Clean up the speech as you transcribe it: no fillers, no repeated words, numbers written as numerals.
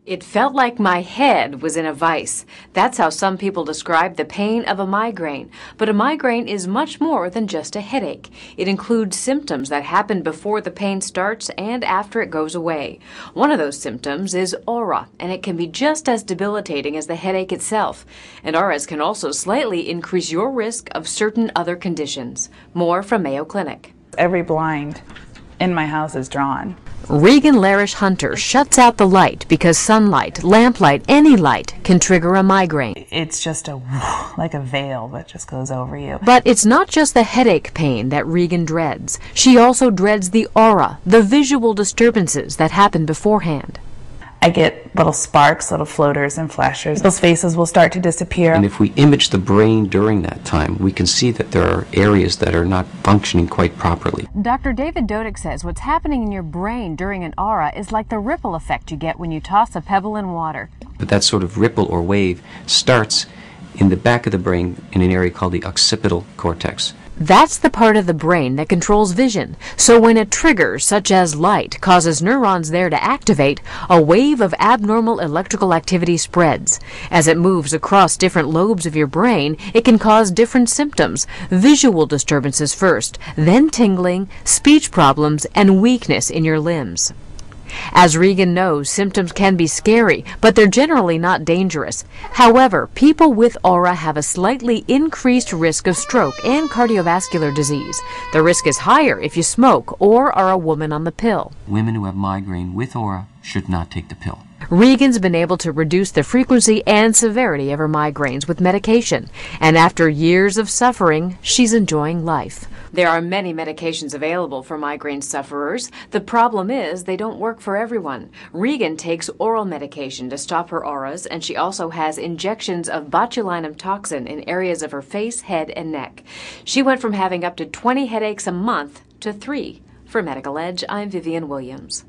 It felt like my head was in a vice. That's how some people describe the pain of a migraine. But a migraine is much more than just a headache. It includes symptoms that happen before the pain starts and after it goes away. One of those symptoms is aura, and it can be just as debilitating as the headache itself. And auras can also slightly increase your risk of certain other conditions. More from Mayo Clinic. Every blind in my house is drawn. Regan Larish Hunter shuts out the light because sunlight, lamplight, any light can trigger a migraine. It's just like a veil that just goes over you. But it's not just the headache pain that Regan dreads. She also dreads the aura, the visual disturbances that happen beforehand. I get little sparks, little floaters and flashers. Those faces will start to disappear. And if we image the brain during that time, we can see that there are areas that are not functioning quite properly. Dr. David Dodick says what's happening in your brain during an aura is like the ripple effect you get when you toss a pebble in water. But that sort of ripple or wave starts in the back of the brain in an area called the occipital cortex. That's the part of the brain that controls vision. So when a trigger, such as light, causes neurons there to activate, a wave of abnormal electrical activity spreads. As it moves across different lobes of your brain, it can cause different symptoms. Visual disturbances first, then tingling, speech problems, and weakness in your limbs. As Regan knows, symptoms can be scary, but they're generally not dangerous. However, people with aura have a slightly increased risk of stroke and cardiovascular disease. The risk is higher if you smoke or are a woman on the pill. Women who have migraine with aura should not take the pill. Regan's been able to reduce the frequency and severity of her migraines with medication, and after years of suffering, she's enjoying life. There are many medications available for migraine sufferers. The problem is they don't work for everyone. Regan takes oral medication to stop her auras, and she also has injections of botulinum toxin in areas of her face, head, and neck. She went from having up to 20 headaches a month to 3. For Medical Edge, I'm Vivian Williams.